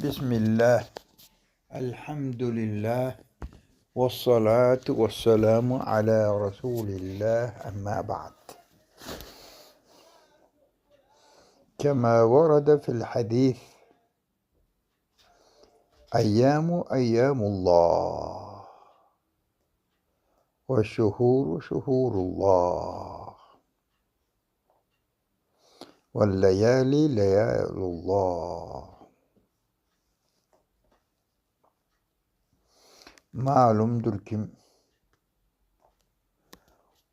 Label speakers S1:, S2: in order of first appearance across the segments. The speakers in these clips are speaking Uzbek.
S1: Bismillah, elhamdülillah, ve salatu ve selamu ala Resulillah, amma ba'd. Kema varada fil hadith, ayyamu ayyamullah, ve şuhuru şuhurullah, ve leyali leyalullah. Ma'lumdur ki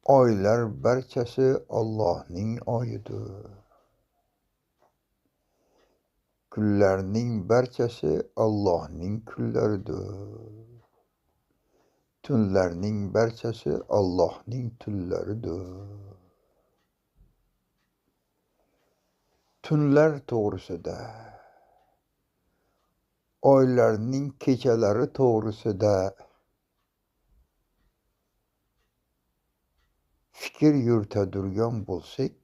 S1: oylar barchasi Allohning oyidir. Kunlarning barchasi Allohning kunlaridir. Tunlarning barchasi Allohning tunlaridir. Tunlar to'g'risida, oylarning kechalari to'g'risida fikr yuritadigan bo'lsak,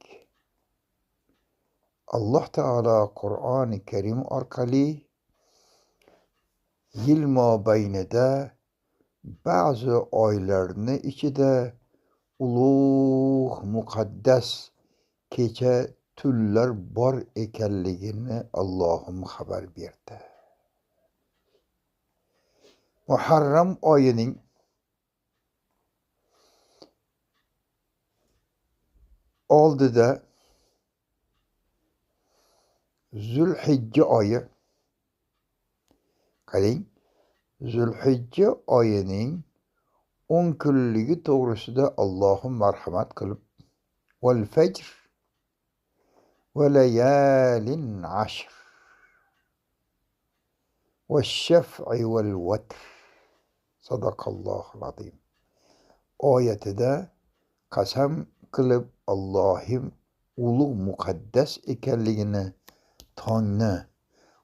S1: Alloh taolo Qur'oni Karim orqali yil mobaynida ba'zi oylarni ichida ulug' muqaddas kecha tunlar bor ekanligini Allohim xabar berdi. Muharram oyining oldida Zulhijja oyi, qarang, Zulhijja oyining 10 kunligi to'g'risida Allohim marhamat qilib, val fajr va layalin ashr va shaf'i val vatr, sadaqallohul azim oyatida qasam qilib Allohim ulug' muqaddas ekanligini, tongni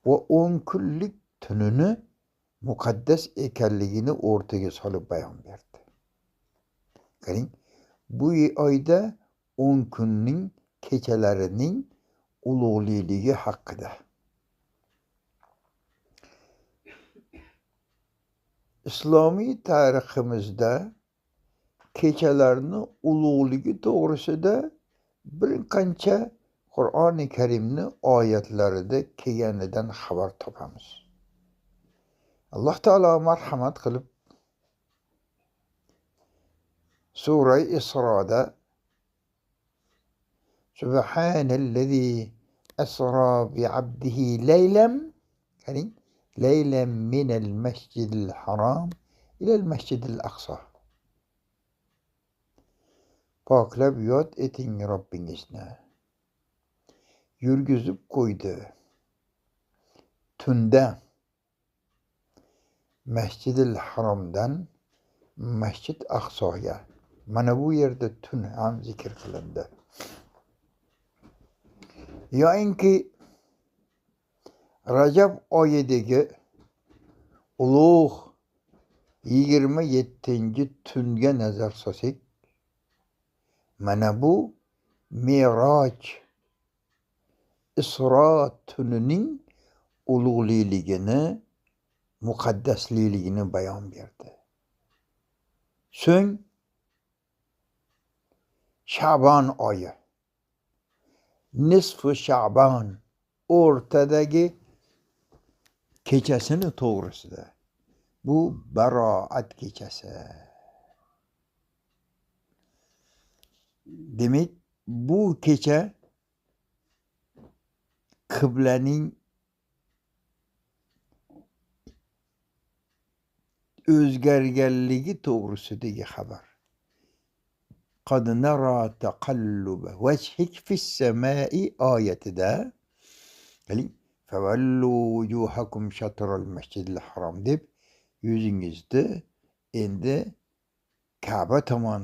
S1: va 10 kunlik tunini muqaddas ekanligini o'rtaga solib bayon berdi. Qarang, bu oyda 10 kunning kechalarining ulug'ligi haqida. Islomiy tariximizda kechalarni ulug'ligi to'g'risida bir qancha Qur'oni Karimni oyatlarida kelganidan xabar topamiz. Alloh taolo marhamat qilib Sura Isroda Subhanallazi asra bi'abdihi laylan, laylan minal masjidil haram ilal masjidil aqsa. Poklab yod eting Robbingizni. Yurgizib qo'ydi tunda Masjidil Haromdan Masjid Aqsoga. Mana bu yerda tun ham zikr qilindi. Yoinki Rajab oyidagi ulug' 27-tunga nazar solsak, mana bu Mi'roj, Isro tunining ulug'ligini, muqaddasligini bayon berdi. So'ng Sha'bon oyi, nisfu Sha'bon, o'rtadagi kechasini to'g'risida. Bu baroat kechasi. Demak, bu kecha qiblaning o'zgarganligi to'g'risidagi xabar. Qad nara taqalluba wajhik fis samai oyatida, favallu wujuhakum shatral masjidil harom deb yuzingizni endi Ka'ba tomon,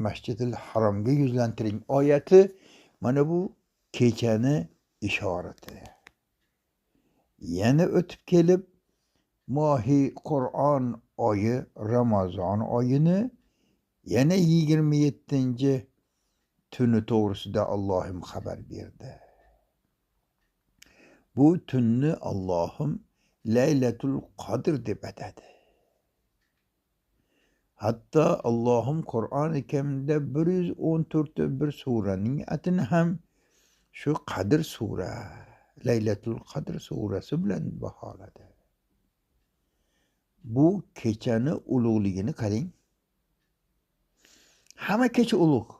S1: Masjidil Haromga yuzlantiring oyati mana bu kechani ishorati. Yana o'tib kelib Mohi Qur'on oyi Ramazon oyini yana 27-tuni to'g'risida Allohim xabar berdi. Bu tunni Allohim Laylatul Qadr deb atadi. Hatto Allohim Qur'oni Karimda 114 bir suraning atini ham shu Qadr sura, Laylatul Qadr surasi bilan baholadi. Bu kechani ulug'ligini qarang. Hamma kecha ulug'.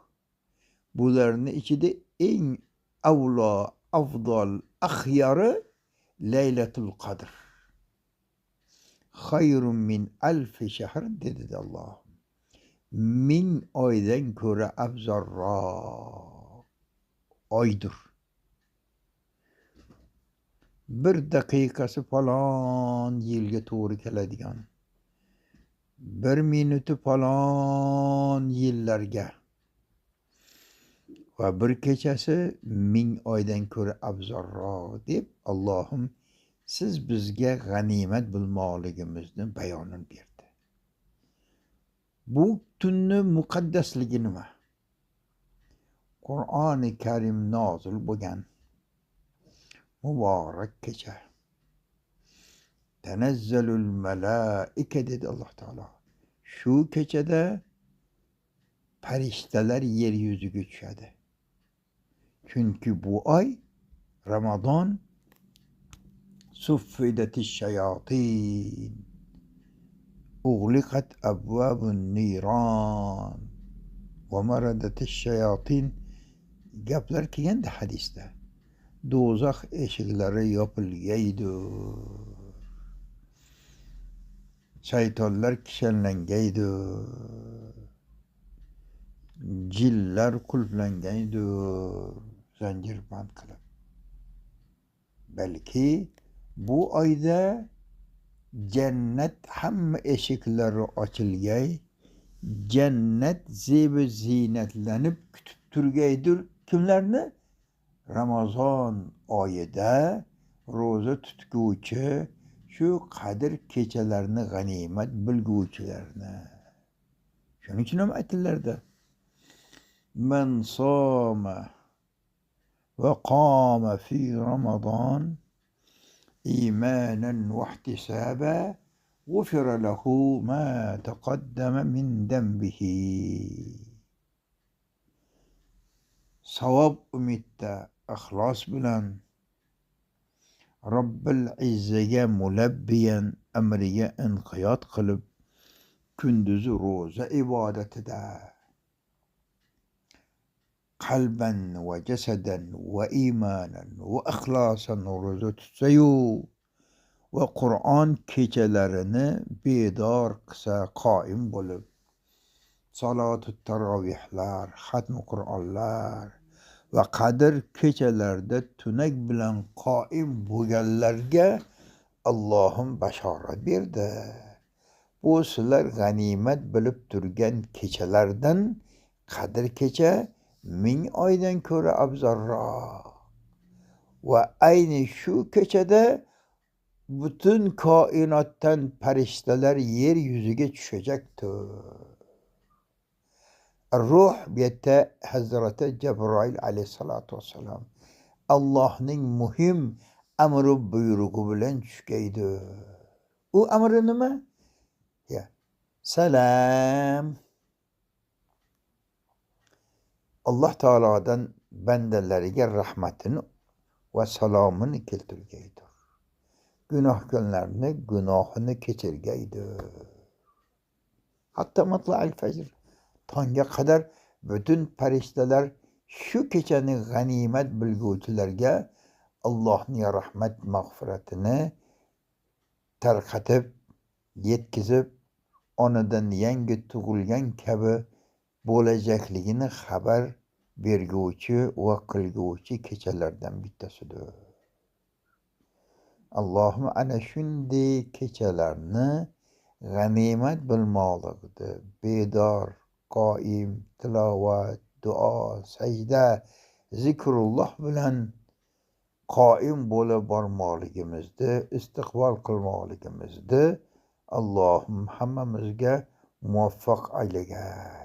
S1: Bularning ichida eng avlo, afdol, axyori Laylatul Qadr. Hayrun min alfi shahr dedi Alloh. 1000 oydan ko'ra afzalroq oydir. Bir daqiqasi falon yilga to'g'ri keladigan, bir minuti falon yillarga va bir kechasi 1000 oydan ko'ra afzalroq deb Allohim siz bizga g'animat bilmoqligimizni bayonin berdi. Bu tunni muqaddasligi nima? Qur'oni Karim nozil bo'lgan muborak kecha. Tanazzalul malaika dedi Alloh taolo. Shu kechada farishtalar yer yuziga tushadi. Chunki bu oy Ramazon suffidatish shayotin ughliqat abwabun niron va maradatish shayotin gaplar kelganda hadisda. Do'zax eshiklari yopilgaydi. Shaytonlar kishanlangaydi. Jinlar qulflangaydi. Zanjirband qilib. Balki bu oyda jannat hamma eshiklari ochilgay, jannat zebi ziynatlanib kutib turgaydir. Kimlarni? Ramazon oyida ro'za tutguvchi, shu Qadr kechalarini g'animat bilguvchilarni. Shuning uchun ham aytillarda man soma va qoma fi Ramazon imanan va ihtisaba g'ufira lahu ma taqaddama min dambihi. Savob umidda, ixlos bilan Robbil izzaga mulabbiyan amriga inqiyot qilib kunduzi ro'za ibodatida qalban va jasadan va imanan va ixlosan ro'za tutsa-yu va Qur'on kechalarini bedor qilsa, qoim bo'lib salotut tarovihlar, xatm Qur'onlar va Qadr kechalarda tunak bilan qoim bo'lganlarga Allohim bashorat berdi. Bu sizlar g'animat bilib turgan kechalardan Qadr kecha 1000 oydan ko'ra afzalroq. Va ayni shu kechada butun koinotdan farishtalar yer yuziga tushajakdir. Ruh bu yerda Hazrati Jabroil alayhissalatu vassalam Allohning muhim amri buyrug'i bilan tushgaydi. U amri nima? Ya, salam. Alloh taolodan bandalariga rahmatini va salomini keltirgaydi. Gunohkorlarni gunohini kechirgaydi. Hatto matla'il fajr, tongga qadar butun farishtalar shu kechani g'animat bilguvchilarga Allohning rahmat mag'firatini tarqatib, yetkizib, onadan yangi tug'ilgan kabi bo'lajakligini xabar berguvchi va qilguvchi kechalardan bittasidir. Allohim ana shunday kechalarni g'animat bilmoqligida bedor, qoim, tilovat, duo, sajda, zikrulloh bilan qoim bo'lib bormoqligimizni, istiqbol qilmoqligimizni Allohim hammamizga muvaffaq aylagay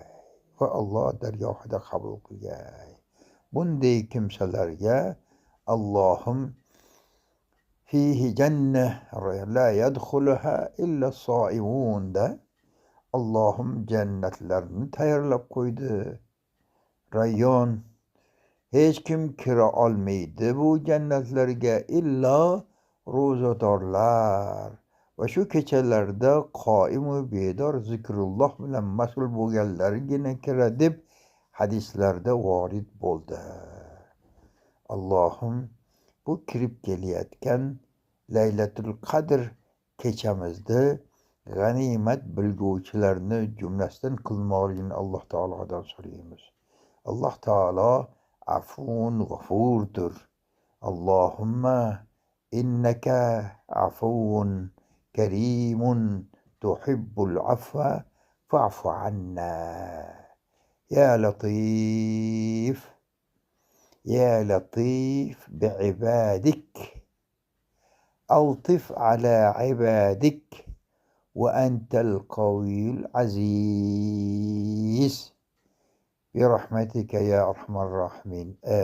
S1: va Alloh dargohida qabul qilgay. Bunday kimsalarga Allohim فيه جنة لا يدخلها إلا الصائمون ده. Allohim jannatlarni tayyorlab qo'ydi. Rayyon. Hech kim kira olmaydi bu jannatlarga illo ro'zadorlar va shu kechalarda qoimu bedor zikrulloh bilan mashg'ul bo'lganlargina kiradi deb hadislarda vorid bo'ldi. Allohim bu kirib kelayotgan Laylatul Qadr kechamizda g'animat bilguvchilarni jumlasidan qilmoqligini Alloh taolodan so'raymiz. Alloh taolo afun g'afurdir. Allohumma innaka afun karimun tuhibbul afwa fa'fu anna. Ya Latif يا لطيف بعبادك ألطف على عبادك وأنت القوي العزيز برحمتك يا أرحم الراحمين آمين.